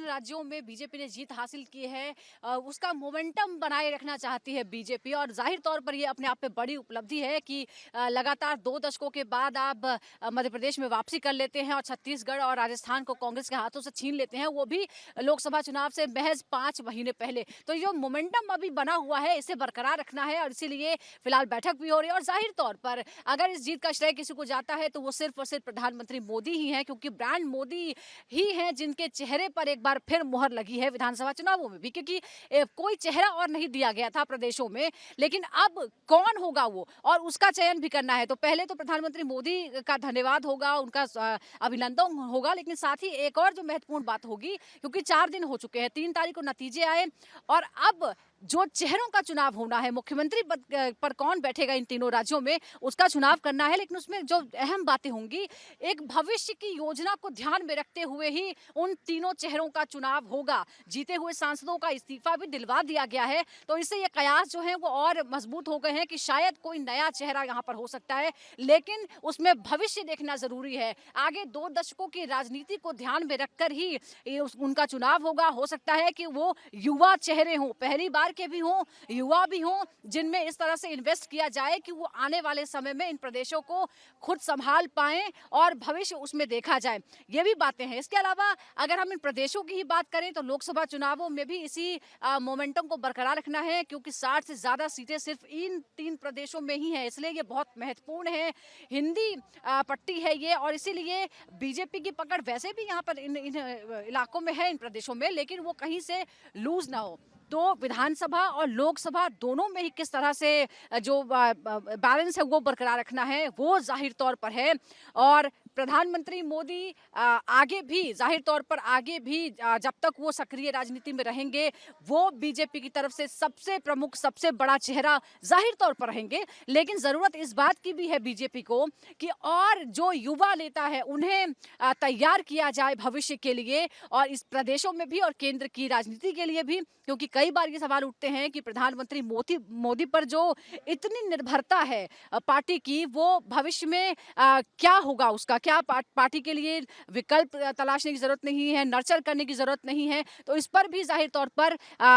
राज्यों में बीजेपी ने जीत हासिल की है, उसका मोमेंटम बनाए रखना चाहती है बीजेपी। और जाहिर तौर पर ये अपने आप में बड़ी उपलब्धि है कि लगातार 2 दशकों के बाद आप मध्य प्रदेश में वापसी कर लेते हैं और छत्तीसगढ़ और राजस्थान को कांग्रेस के हाथों से छीन लेते हैं, वो भी लोकसभा चुनाव से महज 5 महीने पहले। तो जो मोमेंटम अभी बना हुआ है इसे बरकरार रखना है और इसीलिए फिलहाल बैठक भी हो रही है। और जाहिर तौर पर अगर इस जीत का श्रेय किसी को जाता है तो वो सिर्फ और सिर्फ प्रधानमंत्री मोदी ही हैं, क्योंकि ब्रांड मोदी ही हैं जिनके चेहरे पर एक बार फिर मुहर लगी है विधानसभा चुनावों में भी, क्योंकि कोई चेहरा और नहीं दिया गया था प्रदेशों में। लेकिन अब कौन होगा वो, और उसका चयन भी करना है। तो पहले तो प्रधानमंत्री मोदी का धन्यवाद होगा, उनका अभिनंदन होगा, लेकिन साथ ही एक और जो महत्वपूर्ण बात होगी, क्योंकि 4 दिन हो चुके हैं, 3 तारीख को नतीजे आए और अब जो चेहरों का चुनाव होना है, मुख्यमंत्री पद पर कौन बैठेगा इन तीनों राज्यों में, उसका चुनाव करना है। लेकिन उसमें जो अहम बातें होंगी, एक भविष्य की योजना को ध्यान में रखते हुए ही उन तीनों चेहरों का चुनाव होगा। जीते हुए सांसदों का इस्तीफा भी दिलवा दिया गया है, तो इससे ये कयास जो है वो और मजबूत हो गए हैं कि शायद कोई नया चेहरा यहाँ पर हो सकता है। लेकिन उसमें भविष्य देखना जरूरी है। आगे 2 दशकों की राजनीति को ध्यान में रखकर ही उनका चुनाव होगा। हो सकता है कि वो युवा चेहरे हों, पहली बार के भी हों, युवा भी हों, जिनमें इस तरह से इन्वेस्ट किया जाए कि वो आने वाले समय में इन प्रदेशों को खुद संभाल पाएं और भविष्य उसमें देखा जाए। ये भी बातें हैं। इसके अलावा अगर हम इन प्रदेशों की ही बात करें तो लोकसभा चुनावों में भी इसी मोमेंटम को बरकरार रखना है, क्योंकि 60 से ज्यादा सीटें सिर्फ इन 3 प्रदेशों में ही है, इसलिए ये बहुत महत्वपूर्ण है। हिंदी पट्टी है ये, और इसीलिए बीजेपी की पकड़ वैसे भी यहाँ पर इन इलाकों में है, इन प्रदेशों में, लेकिन वो कहीं से लूज ना हो। तो विधानसभा और लोकसभा दोनों में ही किस तरह से जो बैलेंस है वो बरकरार रखना है, वो जाहिर तौर पर है। और प्रधानमंत्री मोदी आगे भी जाहिर तौर पर आगे भी जब तक वो सक्रिय राजनीति में रहेंगे, वो बीजेपी की तरफ से सबसे प्रमुख, सबसे बड़ा चेहरा जाहिर तौर पर रहेंगे। लेकिन जरूरत इस बात की भी है बीजेपी को कि और जो युवा नेता है उन्हें तैयार किया जाए भविष्य के लिए, और इस प्रदेशों में भी और केंद्र की राजनीति के लिए भी। क्योंकि कई बार ये सवाल उठते हैं कि प्रधानमंत्री मोदी पर जो इतनी निर्भरता है पार्टी की, वो भविष्य में क्या होगा उसका, क्या पार्टी के लिए विकल्प तलाशने की जरूरत नहीं है, नर्चर करने की जरूरत नहीं है। तो इस पर भी जाहिर तौर पर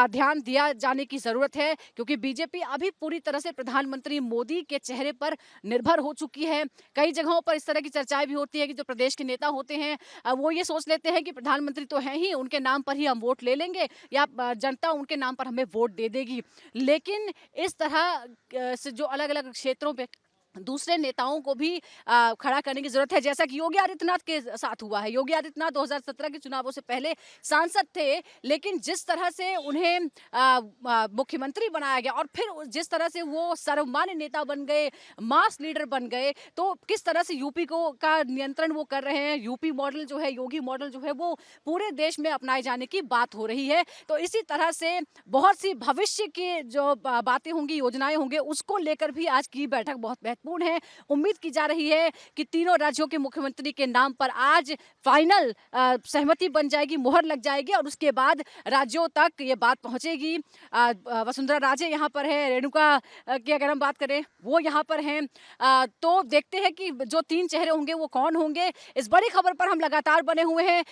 ध्यान दिया जाने की जरूरत है, क्योंकि बीजेपी अभी पूरी तरह से प्रधानमंत्री मोदी के चेहरे पर निर्भर हो चुकी है। कई जगहों पर इस तरह की चर्चाएं भी होती है कि जो प्रदेश के नेता होते हैं वो ये सोच लेते हैं कि प्रधानमंत्री तो हैं ही, उनके नाम पर ही हम वोट ले लेंगे या जनता उनके नाम पर हमें वोट दे देगी। लेकिन इस तरह से जो अलग अलग क्षेत्रों पे दूसरे नेताओं को भी खड़ा करने की जरूरत है, जैसा कि योगी आदित्यनाथ के साथ हुआ है। योगी आदित्यनाथ 2017 के चुनावों से पहले सांसद थे, लेकिन जिस तरह से उन्हें मुख्यमंत्री बनाया गया और फिर जिस तरह से वो सर्वमान्य नेता बन गए, मास लीडर बन गए, तो किस तरह से यूपी को का नियंत्रण वो कर रहे हैं। यूपी मॉडल जो है, योगी मॉडल जो है, वो पूरे देश में अपनाए जाने की बात हो रही है। तो इसी तरह से बहुत सी भविष्य की जो बातें होंगी, योजनाएं होंगे, उसको लेकर भी आज की बैठक बहुत महत्वपूर्ण है। उम्मीद की जा रही है कि तीनों राज्यों के मुख्यमंत्री के नाम पर आज फाइनल सहमति बन जाएगी, मुहर लग जाएगी, और उसके बाद राज्यों तक ये बात पहुंचेगी। वसुंधरा राजे यहाँ पर है, रेणुका की अगर हम बात करें वो यहाँ पर हैं। तो देखते हैं कि जो 3 चेहरे होंगे वो कौन होंगे। इस बड़ी खबर पर हम लगातार बने हुए हैं।